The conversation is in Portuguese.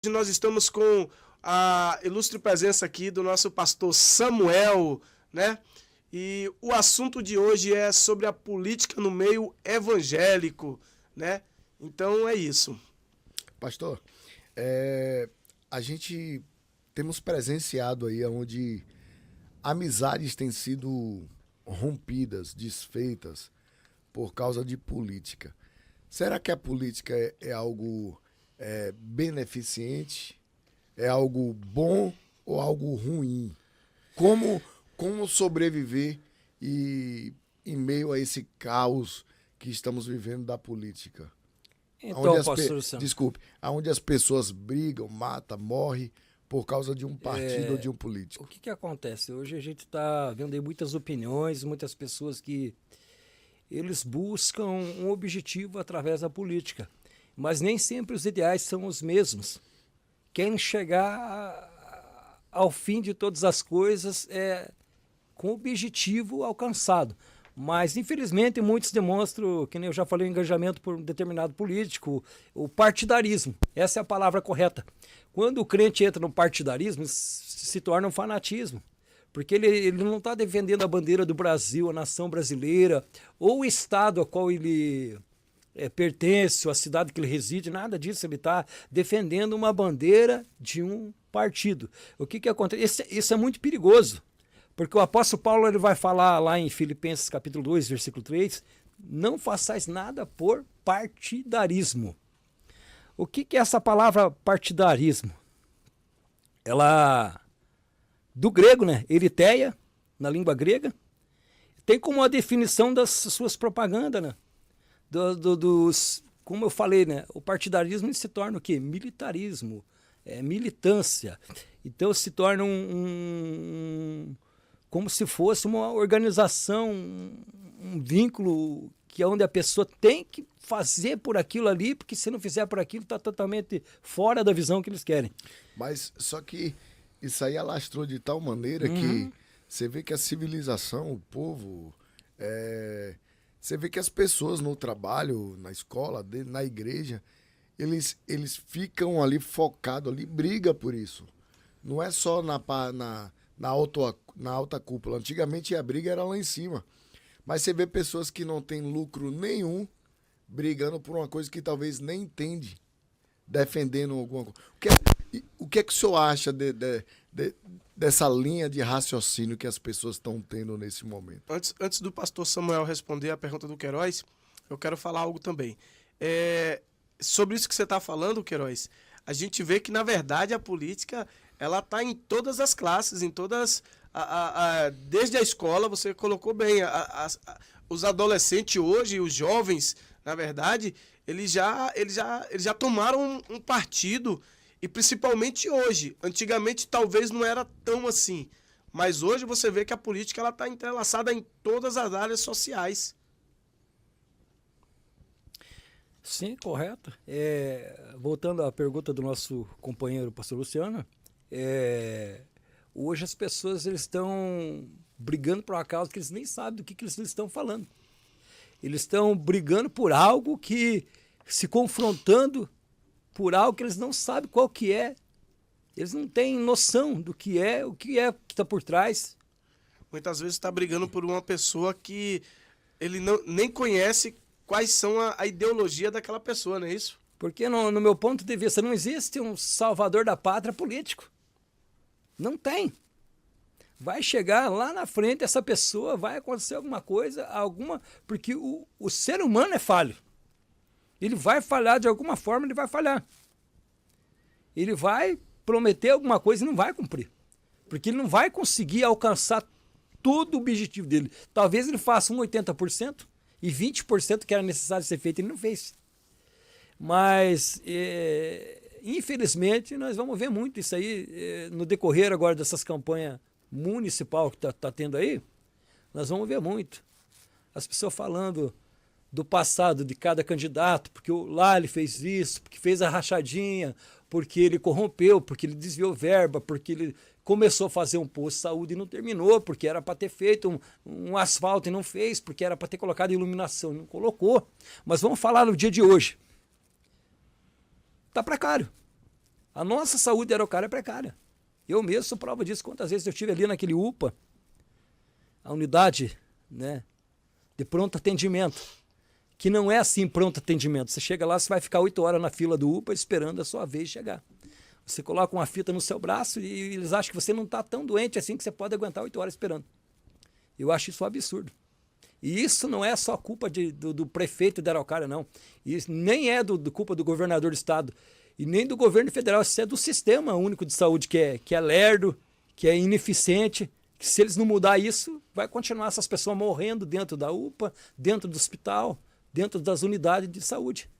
Hoje nós estamos com a ilustre presença aqui do nosso pastor Samuel, né? E o assunto de hoje é sobre a política no meio evangélico, né? Então é isso. Pastor, a gente temos presenciado aí onde amizades têm sido rompidas, desfeitas por causa de política. Será que a política é algo beneficente? É algo bom ou algo ruim? Como, como sobreviver em meio a esse caos que estamos vivendo da política? Onde Então, pastor Luciano, Desculpe, aonde as pessoas brigam, matam, morrem por causa de um partido ou de um o político. que acontece? Hoje a gente está vendo aí muitas opiniões, muitas pessoas que eles buscam um objetivo através da política, mas nem sempre os ideais são os mesmos. Querem chegar ao fim de todas as coisas com o objetivo alcançado. Mas, infelizmente, muitos demonstram, que nem eu já falei, o engajamento por um determinado político, o partidarismo. Essa é a palavra correta. Quando o crente entra no partidarismo, se torna um fanatismo. Porque ele não está defendendo a bandeira do Brasil, a nação brasileira, ou o estado a qual ele pertence, ou a cidade que ele reside, nada disso. Ele está defendendo uma bandeira de um partido. O que acontece? Isso é muito perigoso. Porque o apóstolo Paulo ele vai falar lá em Filipenses capítulo 2, versículo 3, não façais nada por partidarismo. O que é essa palavra partidarismo? Ela, do grego, né? Eritheia, na língua grega, tem como a definição das suas propagandas, né? Como eu falei, né? O partidarismo se torna o quê? Militarismo, militância. Então se torna como se fosse uma organização, um vínculo que é onde a pessoa tem que fazer por aquilo ali, porque se não fizer por aquilo está totalmente fora da visão que eles querem. Mas só que isso aí alastrou de tal maneira que você vê que a civilização, o povo, você vê que as pessoas no trabalho, na escola, na igreja, eles ficam ali focados ali, briga por isso. Não é só na alta cúpula. Antigamente a briga era lá em cima. Mas você vê pessoas que não têm lucro nenhum brigando por uma coisa que talvez nem entende, defendendo alguma coisa. O que é que o senhor acha dessa linha de raciocínio que as pessoas estão tendo nesse momento? Antes do pastor Samuel responder a pergunta do Queiroz, eu quero falar algo também. Sobre isso que você está falando, Queiroz, a gente vê que, na verdade, a política ela está em todas as classes, em todas... desde a escola, você colocou bem, os adolescentes hoje, os jovens, na verdade, eles já tomaram um partido, e principalmente hoje. Antigamente talvez não era tão assim, mas hoje você vê que a política está entrelaçada em todas as áreas sociais. Sim, correto. Voltando à pergunta do nosso companheiro pastor Luciano, hoje as pessoas eles estão brigando por uma causa que eles nem sabem do que eles estão falando. Eles estão brigando por algo se confrontando por algo que eles não sabem qual que é. Eles não têm noção do que é, o que está por trás. Muitas vezes está brigando por uma pessoa que ele nem conhece quais são a ideologia daquela pessoa, não é isso? Porque no meu ponto de vista não existe um salvador da pátria político. Não tem. Vai chegar lá na frente essa pessoa, vai acontecer alguma coisa, porque o ser humano é falho. Ele vai falhar de alguma forma, ele vai falhar. Ele vai prometer alguma coisa e não vai cumprir. Porque ele não vai conseguir alcançar todo o objetivo dele. Talvez ele faça 80% e 20% que era necessário ser feito, ele não fez. Mas, infelizmente, nós vamos ver muito isso aí no decorrer agora dessas campanhas municipal que tá tendo aí. Nós vamos ver muito. As pessoas falando do passado de cada candidato, porque lá ele fez isso, porque fez a rachadinha, porque ele corrompeu, porque ele desviou verba, porque ele começou a fazer um posto de saúde e não terminou, porque era para ter feito um asfalto e não fez, porque era para ter colocado iluminação e não colocou. Mas vamos falar no dia de hoje. Tá precário. A nossa saúde de Araucária é precária. Eu mesmo sou prova disso. Quantas vezes eu estive ali naquele UPA, a unidade, né, de pronto atendimento, que não é assim pronto atendimento. Você chega lá, você vai ficar 8 horas na fila do UPA esperando a sua vez chegar. Você coloca uma fita no seu braço e eles acham que você não está tão doente assim que você pode aguentar 8 horas esperando. Eu acho isso um absurdo. E isso não é só culpa do prefeito de Araucária, não. Isso nem é culpa do governador do estado e nem do governo federal. Isso é do Sistema Único de Saúde, que é lerdo, que é ineficiente, que se eles não mudar isso, vai continuar essas pessoas morrendo dentro da UPA, dentro do hospital, dentro das unidades de saúde.